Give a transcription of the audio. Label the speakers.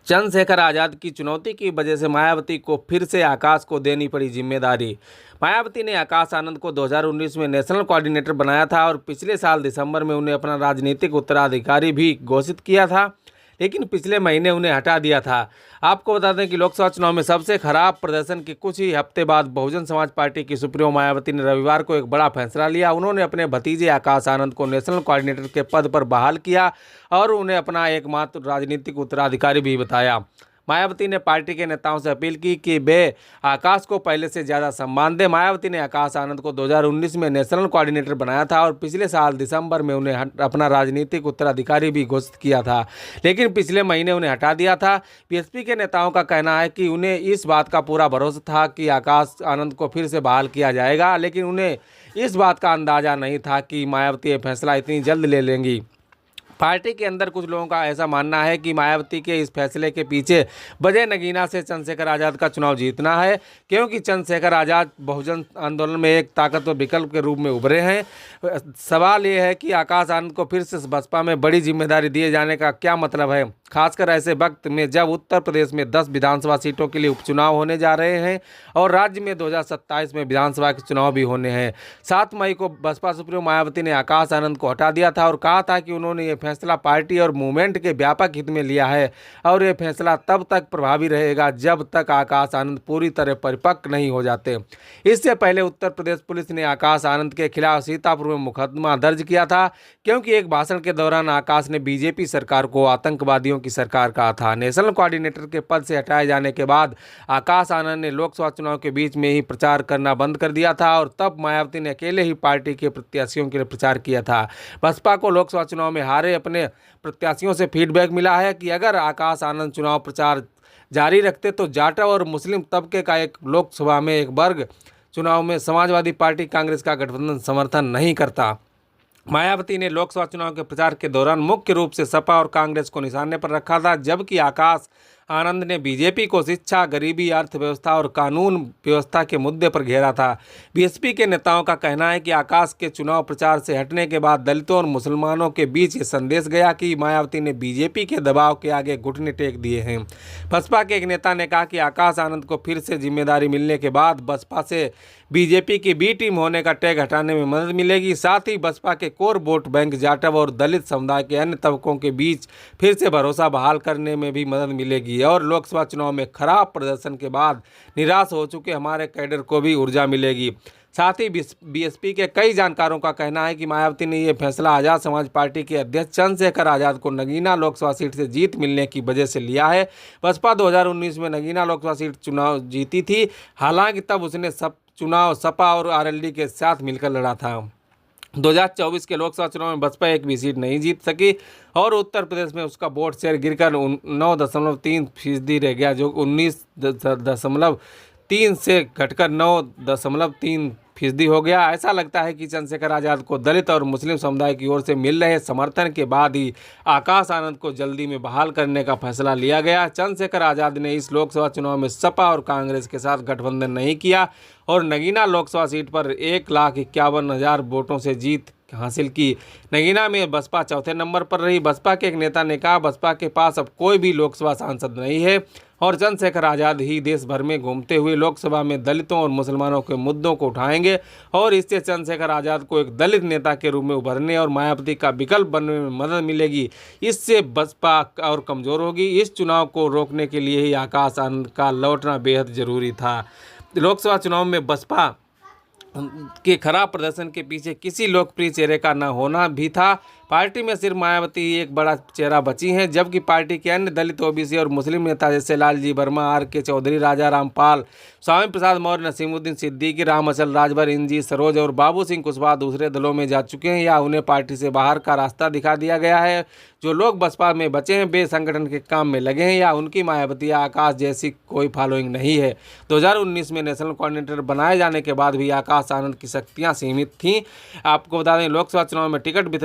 Speaker 1: चंद्रशेखर आज़ाद की चुनौती की वजह से मायावती को फिर से आकाश को देनी पड़ी जिम्मेदारी। मायावती ने आकाश आनंद को 2019 में नेशनल कोऑर्डिनेटर बनाया था और पिछले साल दिसंबर में उन्हें अपना राजनीतिक उत्तराधिकारी भी घोषित किया था, लेकिन पिछले महीने उन्हें हटा दिया था। आपको बता दें कि लोकसभा चुनाव में सबसे खराब प्रदर्शन के कुछ ही हफ्ते बाद बहुजन समाज पार्टी की सुप्रीमो मायावती ने रविवार को एक बड़ा फैसला लिया। उन्होंने अपने भतीजे आकाश आनंद को नेशनल कोऑर्डिनेटर के पद पर बहाल किया और उन्हें अपना एकमात्र राजनीतिक उत्तराधिकारी भी बताया। मायावती ने पार्टी के नेताओं से अपील की कि वे आकाश को पहले से ज़्यादा सम्मान दें। मायावती ने आकाश आनंद को 2019 में नेशनल कोऑर्डिनेटर बनाया था और पिछले साल दिसंबर में उन्हें अपना राजनीतिक उत्तराधिकारी भी घोषित किया था, लेकिन पिछले महीने उन्हें हटा दिया था। बीएसपी के नेताओं का कहना है कि उन्हें इस बात का पूरा भरोसा था कि आकाश आनंद को फिर से बहाल किया जाएगा, लेकिन उन्हें इस बात का अंदाज़ा नहीं था कि मायावती ये फैसला इतनी जल्द ले लेंगी। पार्टी के अंदर कुछ लोगों का ऐसा मानना है कि मायावती के इस फैसले के पीछे वजह नगीना से चंद्रशेखर आज़ाद का चुनाव जीतना है, क्योंकि चंद्रशेखर आज़ाद बहुजन आंदोलन में एक ताकतवर विकल्प के रूप में उभरे हैं। सवाल ये है कि आकाश आनंद को फिर से बसपा में बड़ी जिम्मेदारी दिए जाने का क्या मतलब है, खासकर ऐसे वक्त में जब उत्तर प्रदेश में 10 विधानसभा सीटों के लिए उपचुनाव होने जा रहे हैं और राज्य में 2027 में विधानसभा के चुनाव भी होने हैं। 7 मई को बसपा सुप्रीमो मायावती ने आकाश आनंद को हटा दिया था और कहा था कि उन्होंने ये फैसला पार्टी और मूवमेंट के व्यापक हित में लिया है और ये फैसला तब तक प्रभावी रहेगा जब तक आकाश आनंद पूरी तरह परिपक्व नहीं हो जाते। इससे पहले उत्तर प्रदेश पुलिस ने आकाश आनंद के खिलाफ सीतापुर में मुकदमा दर्ज किया था, क्योंकि एक भाषण के दौरान आकाश ने बीजेपी सरकार को आतंकवादियों की सरकार कहा था। नेशनल कोऑर्डिनेटर के पद से हटाए जाने के बाद आकाश आनंद ने लोकसभा चुनाव के बीच में ही प्रचार करना बंद कर दिया था और तब मायावती ने अकेले ही पार्टी के प्रत्याशियों के लिए प्रचार किया था। बसपा को लोकसभा चुनाव में हारे अपने प्रत्याशियों से फीडबैक मिला है कि अगर आकाश आनंद चुनाव प्रचार जारी रखते तो जाटव और मुस्लिम तबके का एक लोकसभा में एक वर्ग चुनाव में समाजवादी पार्टी कांग्रेस का गठबंधन समर्थन नहीं करता। मायावती ने लोकसभा चुनाव के प्रचार के दौरान मुख्य रूप से सपा और कांग्रेस को निशाने पर रखा था, जबकि आकाश आनंद ने बीजेपी को शिक्षा, गरीबी, अर्थव्यवस्था और कानून व्यवस्था के मुद्दे पर घेरा था। बीएसपी के नेताओं का कहना है कि आकाश के चुनाव प्रचार से हटने के बाद दलितों और मुसलमानों के बीच ये संदेश गया कि मायावती ने बीजेपी के दबाव के आगे घुटने टेक दिए हैं। बसपा के एक नेता ने कहा कि आकाश आनंद को फिर से जिम्मेदारी मिलने के बाद बसपा से बीजेपी की बी टीम होने का टैग हटाने में मदद मिलेगी। साथ ही बसपा के कोर वोट बैंक जाटव और दलित समुदाय के अन्य तबकों के बीच फिर से भरोसा बहाल करने में भी मदद मिलेगी और लोकसभा चुनाव में खराब प्रदर्शन के बाद निराश हो चुके हमारे कैडर को भी ऊर्जा मिलेगी। साथ ही बीएसपी के कई जानकारों का कहना है कि मायावती ने यह फैसला आज़ाद समाज पार्टी के अध्यक्ष चंद्रशेखर आज़ाद को नगीना लोकसभा सीट से जीत मिलने की वजह से लिया है। बसपा 2019 में नगीना लोकसभा सीट चुनाव जीती थी, हालांकि तब उसने चुनाव सपा और आरएलडी के साथ मिलकर लड़ा था। 2024 के लोकसभा चुनाव में बसपा एक भी सीट नहीं जीत सकी और उत्तर प्रदेश में उसका वोट शेयर गिरकर 9.3% रह गया, जो 19.3 से घटकर 9.3% हो गया। ऐसा लगता है कि चंद्रशेखर आज़ाद को दलित और मुस्लिम समुदाय की ओर से मिल रहे समर्थन के बाद ही आकाश आनंद को जल्दी में बहाल करने का फैसला लिया गया। चंद्रशेखर आज़ाद ने इस लोकसभा चुनाव में सपा और कांग्रेस के साथ गठबंधन नहीं किया और नगीना लोकसभा सीट पर 1,51,000 वोटों से जीत हासिल की। नगीना में बसपा चौथे नंबर पर रही। बसपा के एक नेता ने कहा, बसपा के पास अब कोई भी लोकसभा सांसद नहीं है और चंद्रशेखर आज़ाद ही देश भर में घूमते हुए लोकसभा में दलितों और मुसलमानों के मुद्दों को उठाएंगे और इससे चंद्रशेखर आज़ाद को एक दलित नेता के रूप में उभरने और मायावती का विकल्प बनने में मदद मिलेगी। इससे बसपा और कमज़ोर होगी। इस चुनाव को रोकने के लिए ही आकाश आनंद का लौटना बेहद ज़रूरी था। लोकसभा चुनाव में बसपा के खराब प्रदर्शन के पीछे किसी लोकप्रिय चेहरे का न होना भी था। पार्टी में सिर्फ मायावती एक बड़ा चेहरा बची हैं, जबकि पार्टी के अन्य दलित, ओबीसी और मुस्लिम नेता जैसे लालजी वर्मा, आर.के. चौधरी, राजा रामपाल, स्वामी प्रसाद मौर्य, नसीमुद्दीन सिद्दीकी, रामअचल राजभर, इंजी सरोज और बाबू सिंह कुशवाहा दूसरे दलों में जा चुके हैं या उन्हें पार्टी से बाहर का रास्ता दिखा दिया गया है। जो लोग बसपा में बचे हैं वे संगठन के काम में लगे हैं या उनकी मायावती या आकाश जैसी कोई फॉलोइंग नहीं है। 2019 में नेशनल कोऑर्डिनेटर बनाए जाने के बाद भी आकाश आनंद की शक्तियाँ सीमित थीं। आपको बता दें, लोकसभा चुनाव में टिकट वितरण